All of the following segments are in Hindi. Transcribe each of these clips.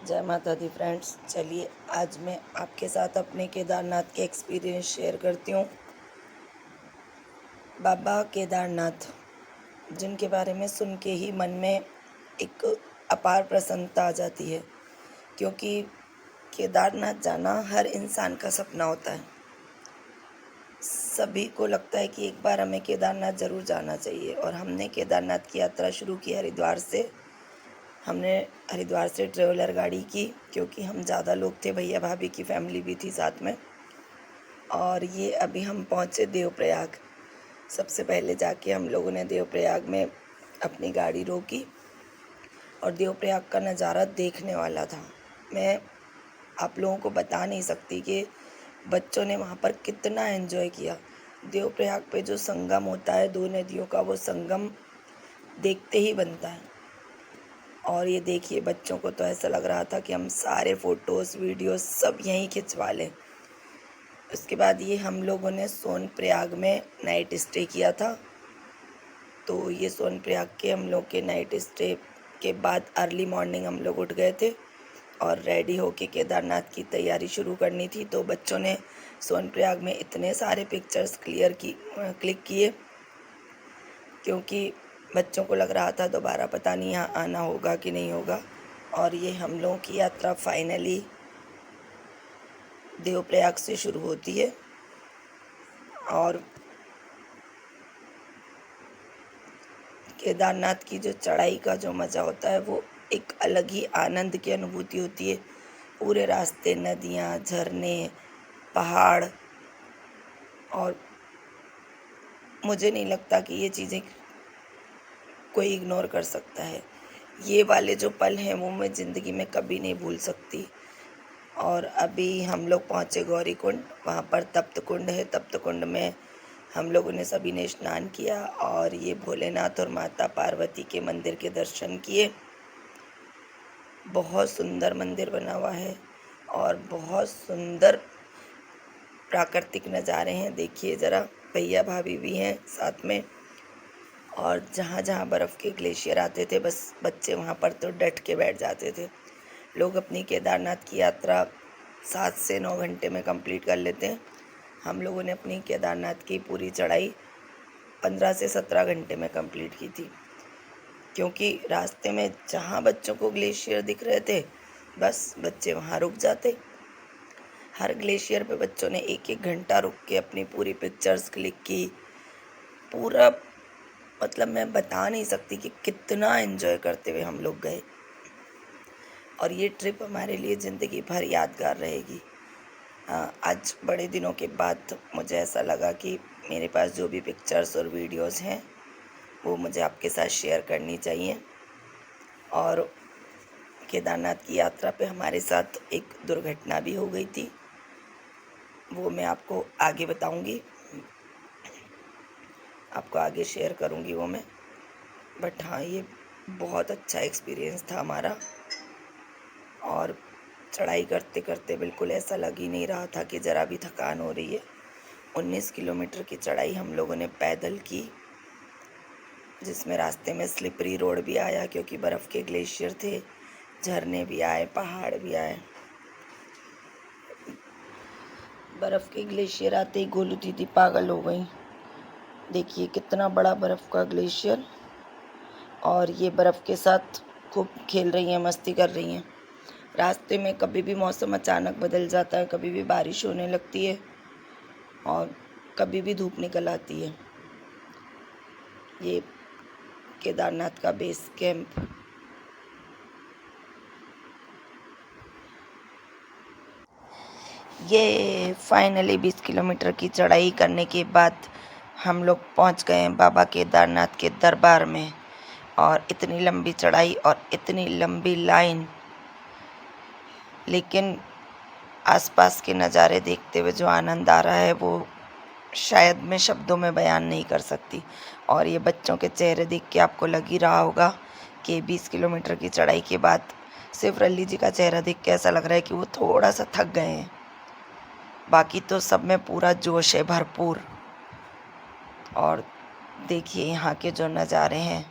जय माता दी फ्रेंड्स। चलिए आज मैं आपके साथ अपने केदारनाथ के एक्सपीरियंस शेयर करती हूँ। बाबा केदारनाथ, जिनके बारे में सुन के ही मन में एक अपार प्रसन्नता आ जाती है, क्योंकि केदारनाथ जाना हर इंसान का सपना होता है। सभी को लगता है कि एक बार हमें केदारनाथ ज़रूर जाना चाहिए। और हमने केदारनाथ की यात्रा शुरू की हरिद्वार से। हमने हरिद्वार से ट्रेवलर गाड़ी की, क्योंकि हम ज़्यादा लोग थे, भैया भाभी की फैमिली भी थी साथ में। और ये अभी हम पहुँचे देवप्रयाग। सबसे पहले जाके हम लोगों ने देवप्रयाग में अपनी गाड़ी रोकी और देवप्रयाग का नज़ारा देखने वाला था। मैं आप लोगों को बता नहीं सकती कि बच्चों ने वहाँ पर कितना एंजॉय किया। देवप्रयाग पे जो संगम होता है दो नदियों का, वो संगम देखते ही बनता है। और ये देखिए, बच्चों को तो ऐसा लग रहा था कि हम सारे फ़ोटोज़ वीडियोज़ सब यहीं खिंचवा लें। उसके बाद ये हम लोगों ने सोनप्रयाग में नाइट स्टे किया था। तो ये सोनप्रयाग के हम लोग के नाइट स्टे के बाद अर्ली मॉर्निंग हम लोग उठ गए थे और रेडी होके केदारनाथ की तैयारी शुरू करनी थी। तो बच्चों ने सोनप्रयाग में इतने सारे पिक्चर्स क्लिक किए, क्योंकि बच्चों को लग रहा था दोबारा पता नहीं यहाँ आना होगा कि नहीं होगा। और ये हम लोगों की यात्रा फाइनली देवप्रयाग से शुरू होती है। और केदारनाथ की जो चढ़ाई का जो मज़ा होता है, वो एक अलग ही आनंद की अनुभूति होती है। पूरे रास्ते नदियाँ, झरने, पहाड़, और मुझे नहीं लगता कि ये चीज़ें कोई इग्नोर कर सकता है। ये वाले जो पल हैं वो मैं ज़िंदगी में कभी नहीं भूल सकती। और अभी हम लोग पहुँचे गौरीकुंड। वहाँ पर तप्त कुंड है। तप्त कुंड में हम लोगों ने सभी ने स्नान किया और ये भोलेनाथ और माता पार्वती के मंदिर के दर्शन किए। बहुत सुंदर मंदिर बना हुआ है और बहुत सुंदर प्राकृतिक नज़ारे हैं। देखिए ज़रा, भैया भाभी भी हैं साथ में। और जहाँ जहाँ बर्फ़ के ग्लेशियर आते थे, बस बच्चे वहाँ पर तो डट के बैठ जाते थे। लोग अपनी केदारनाथ की यात्रा 7 से 9 घंटे में कंप्लीट कर लेते हैं। हम लोगों ने अपनी केदारनाथ की पूरी चढ़ाई 15 से 17 घंटे में कंप्लीट की थी, क्योंकि रास्ते में जहाँ बच्चों को ग्लेशियर दिख रहे थे, बस बच्चे वहाँ रुक जाते। हर ग्लेशियर पे बच्चों ने 1-1 घंटा रुक के अपनी पूरी पिक्चर्स क्लिक की। पूरा मतलब मैं बता नहीं सकती कि कितना एंजॉय करते हुए हम लोग गए। और ये ट्रिप हमारे लिए ज़िंदगी भर यादगार रहेगी। आज बड़े दिनों के बाद मुझे ऐसा लगा कि मेरे पास जो भी पिक्चर्स और वीडियोस हैं वो मुझे आपके साथ शेयर करनी चाहिए। और केदारनाथ की यात्रा पे हमारे साथ एक दुर्घटना भी हो गई थी, वो मैं आपको आगे बताऊंगी, आपको आगे शेयर करूंगी वो मैं। बट हाँ, ये बहुत अच्छा एक्सपीरियंस था हमारा। और चढ़ाई करते करते बिल्कुल ऐसा लग ही नहीं रहा था कि ज़रा भी थकान हो रही है। 19 किलोमीटर की चढ़ाई हम लोगों ने पैदल की, जिसमें रास्ते में स्लिपरी रोड भी आया, क्योंकि बर्फ़ के ग्लेशियर थे। झरने भी आए, पहाड़ भी आए। बर्फ़ के ग्लेशियर आते ही गोलू दीदी पागल हो गई। देखिए कितना बड़ा बर्फ़ का ग्लेशियर, और ये बर्फ़ के साथ खूब खेल रही हैं, मस्ती कर रही हैं। रास्ते में कभी भी मौसम अचानक बदल जाता है, कभी भी बारिश होने लगती है और कभी भी धूप निकल आती है। ये केदारनाथ का बेस कैंप। ये फाइनली 20 किलोमीटर की चढ़ाई करने के बाद हम लोग पहुंच गए हैं बाबा केदारनाथ के दरबार में। और इतनी लंबी चढ़ाई और इतनी लंबी लाइन, लेकिन आसपास के नज़ारे देखते हुए जो आनंद आ रहा है वो शायद मैं शब्दों में बयान नहीं कर सकती। और ये बच्चों के चेहरे देख के आपको लग ही रहा होगा कि 20 किलोमीटर की चढ़ाई के बाद सिर्फ रल्ली जी का चेहरा देख के ऐसा लग रहा है कि वो थोड़ा सा थक गए हैं। बाकी तो सब में पूरा जोश है, भरपूर। और देखिए यहाँ के जो नज़ारे हैं,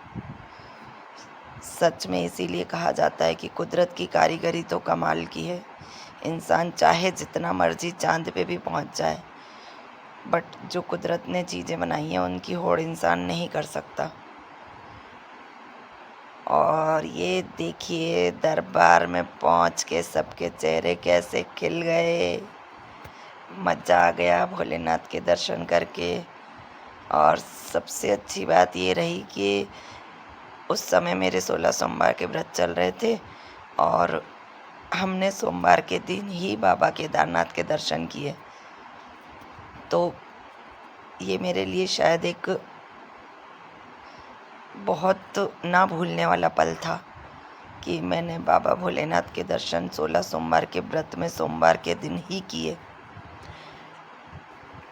सच में इसीलिए कहा जाता है कि कुदरत की कारीगरी तो कमाल की है। इंसान चाहे जितना मर्जी चांद पे भी पहुंच जाए, बट जो कुदरत ने चीज़ें बनाई हैं उनकी होड़ इंसान नहीं कर सकता। और ये देखिए दरबार में पहुंच के सबके चेहरे कैसे खिल गए। मज़ा आ गया भोलेनाथ के दर्शन करके। और सबसे अच्छी बात ये रही कि उस समय मेरे 16 सोमवार के व्रत चल रहे थे और हमने सोमवार के दिन ही बाबा केदारनाथ के दर्शन किए। तो ये मेरे लिए शायद एक बहुत ना भूलने वाला पल था कि मैंने बाबा भोलेनाथ के दर्शन 16 सोमवार के व्रत में सोमवार के दिन ही किए।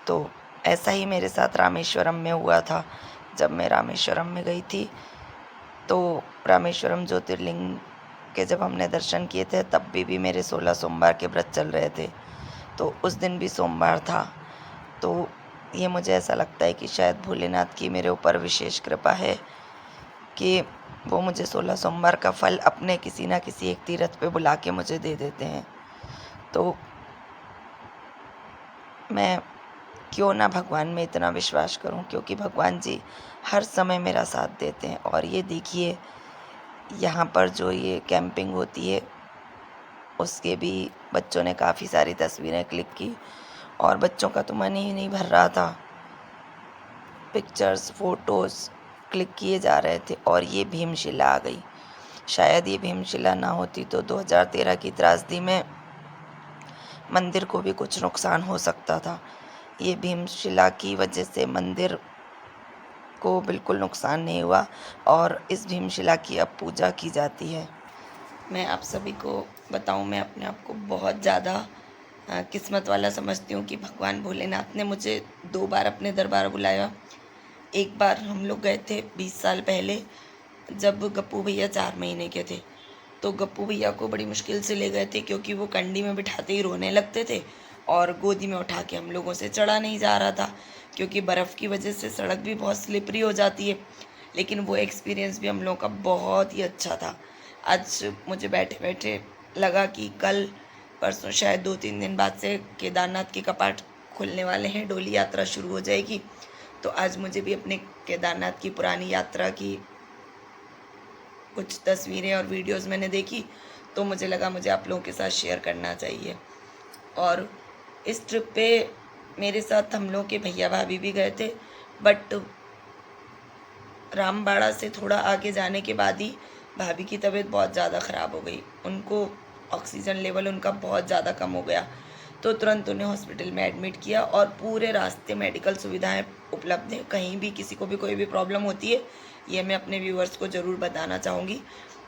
तो ऐसा ही मेरे साथ रामेश्वरम में हुआ था। जब मैं रामेश्वरम में गई थी तो रामेश्वरम ज्योतिर्लिंग के जब हमने दर्शन किए थे तब भी मेरे 16 सोमवार के व्रत चल रहे थे। तो उस दिन भी सोमवार था। तो ये मुझे ऐसा लगता है कि शायद भोलेनाथ की मेरे ऊपर विशेष कृपा है कि वो मुझे 16 सोमवार का फल अपने किसी ना किसी एक तीर्थ पे बुला के मुझे दे देते हैं। तो मैं क्यों ना भगवान में इतना विश्वास करूं, क्योंकि भगवान जी हर समय मेरा साथ देते हैं। और ये देखिए यहाँ पर जो ये कैंपिंग होती है उसके भी बच्चों ने काफ़ी सारी तस्वीरें क्लिक की और बच्चों का तो मन ही नहीं भर रहा था। पिक्चर्स फ़ोटोज़ क्लिक किए जा रहे थे। और ये भीमशिला आ गई। शायद ये भीमशिला ना होती तो 2013 की त्रासदी में मंदिर को भी कुछ नुकसान हो सकता था। ये भीमशिला की वजह से मंदिर को बिल्कुल नुकसान नहीं हुआ और इस भीमशिला की अब पूजा की जाती है। मैं आप सभी को बताऊं, मैं अपने आप को बहुत ज़्यादा किस्मत वाला समझती हूँ कि भगवान भोलेनाथ ने मुझे 2 बार अपने दरबार बुलाया। एक बार हम लोग गए थे 20 साल पहले, जब गप्पू भैया 4 महीने के थे। तो गप्पू भैया को बड़ी मुश्किल से ले गए थे क्योंकि वो कंडी में बिठाते ही रोने लगते थे और गोदी में उठा के हम लोगों से चढ़ा नहीं जा रहा था क्योंकि बर्फ़ की वजह से सड़क भी बहुत स्लिपरी हो जाती है। लेकिन वो एक्सपीरियंस भी हम लोगों का बहुत ही अच्छा था। आज मुझे बैठे बैठे लगा कि कल परसों शायद 2-3 दिन बाद से केदारनाथ के कपाट खुलने वाले हैं, डोली यात्रा शुरू हो जाएगी। तो आज मुझे भी अपने केदारनाथ की पुरानी यात्रा की कुछ तस्वीरें और वीडियोस मैंने देखी तो मुझे लगा मुझे आप लोगों के साथ शेयर करना चाहिए। और इस ट्रिप पे मेरे साथ हम लोग के भैया भाभी भी गए थे, बट रामबाड़ा से थोड़ा आगे जाने के बाद ही भाभी की तबीयत बहुत ज़्यादा ख़राब हो गई। उनको ऑक्सीजन लेवल उनका बहुत ज़्यादा कम हो गया। तो तुरंत उन्हें हॉस्पिटल में एडमिट किया और पूरे रास्ते मेडिकल सुविधाएं उपलब्ध हैं। कहीं भी किसी को भी कोई भी प्रॉब्लम होती है, ये मैं अपने व्यूअर्स को ज़रूर बताना चाहूँगी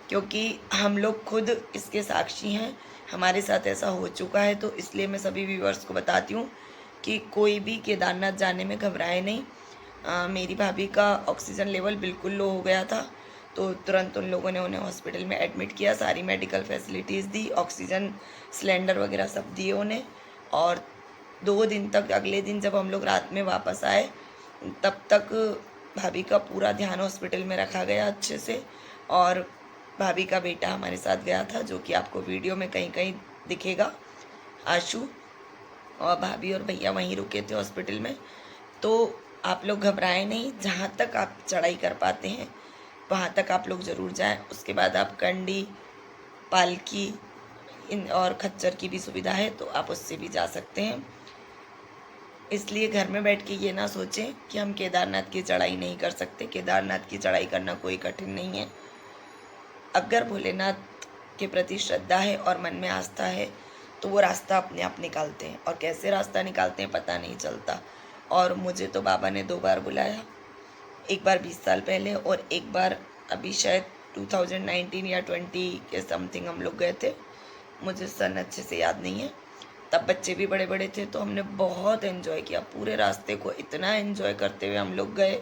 क्योंकि हम लोग खुद इसके साक्षी हैं। हमारे साथ ऐसा हो चुका है, तो इसलिए मैं सभी व्यूअर्स को बताती हूँ कि कोई भी केदारनाथ जाने में घबराए नहीं। मेरी भाभी का ऑक्सीजन लेवल बिल्कुल लो हो गया था, तो तुरंत उन लोगों ने उन्हें हॉस्पिटल में एडमिट किया, सारी मेडिकल फैसिलिटीज़ दी, ऑक्सीजन सिलेंडर वगैरह सब दिए उन्हें। और 2 दिन तक, अगले दिन जब हम लोग रात में वापस आए तब तक भाभी का पूरा ध्यान हॉस्पिटल में रखा गया अच्छे से। और भाभी का बेटा हमारे साथ गया था जो कि आपको वीडियो में कहीं कहीं दिखेगा, आशु। और भाभी और भैया वहीं रुके थे हॉस्पिटल में। तो आप लोग घबराएं नहीं, जहाँ तक आप चढ़ाई कर पाते हैं वहाँ तक आप लोग ज़रूर जाएं। उसके बाद आप कंडी, पालकी इन और खच्चर की भी सुविधा है तो आप उससे भी जा सकते हैं। इसलिए घर में बैठ के ये ना सोचें कि हम केदारनाथ की चढ़ाई नहीं कर सकते। केदारनाथ की चढ़ाई करना कोई कठिन नहीं है। अगर भोलेनाथ के प्रति श्रद्धा है और मन में आस्था है तो वो रास्ता अपने आप निकालते हैं। और कैसे रास्ता निकालते हैं पता नहीं चलता। और मुझे तो बाबा ने 2 बार बुलाया, एक बार 20 साल पहले और एक बार अभी शायद 2019 या 20 के समथिंग हम लोग गए थे। मुझे सन अच्छे से याद नहीं है। तब बच्चे भी बड़े बड़े थे तो हमने बहुत एंजॉय किया। पूरे रास्ते को इतना एंजॉय करते हुए हम लोग गए,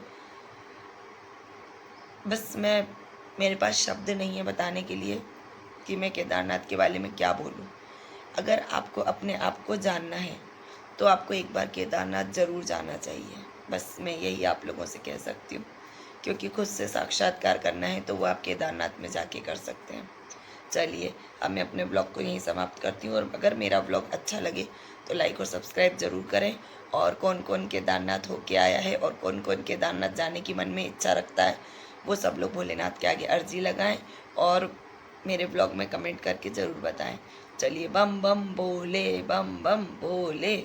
बस मेरे पास शब्द नहीं है बताने के लिए कि मैं केदारनाथ के बारे में क्या बोलूँ। अगर आपको अपने आप को जानना है तो आपको एक बार केदारनाथ ज़रूर जाना चाहिए। बस मैं यही आप लोगों से कह सकती हूँ क्योंकि खुद से साक्षात्कार करना है तो वो आप केदारनाथ में जाके कर सकते हैं। चलिए अब मैं अपने ब्लॉग को यहीं समाप्त करती हूँ, और अगर मेरा ब्लॉग अच्छा लगे तो लाइक और सब्सक्राइब ज़रूर करें। और कौन कौन केदारनाथ होके आया है और कौन कौन केदारनाथ जाने की मन में इच्छा रखता है, वो सब लोग भोलेनाथ के आगे अर्जी लगाएं और मेरे ब्लॉग में कमेंट करके ज़रूर बताएं। चलिए बम बम भोले, बम बम भोले।